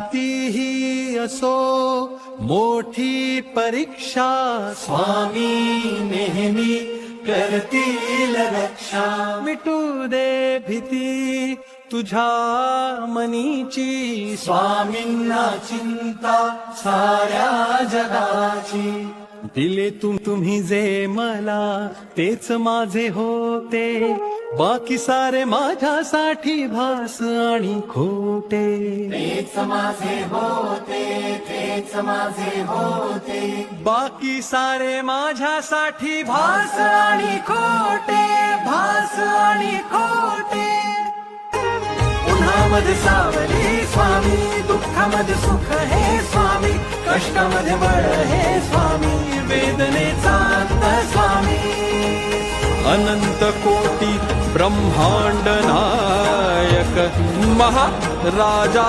तीही असो मोठी परीक्षा, स्वामी नेहमी करतील रक्षा. मिटू दे भीती तुझ्या मनीची, स्वामींना चिंता साऱ्या जगाची. दिले तुम्ही जे मला तेच माझे होते, बाकी सारे माझ्यासाठी भास आणि खोटे. तेच माझे होते, तेच माझे होते. बाकी सारे माझ्यासाठी भास आणि खोटे, भास आणि खोटे. उन्हामध्ये सावली स्वामी, दुःखामध्ये सुख हे स्वामी, कष्टामध्ये बळ हे स्वामी, वेदनेचा अंत स्वामी. अनंत कोटी ब्रह्मांड नायक महाराजाधिराज.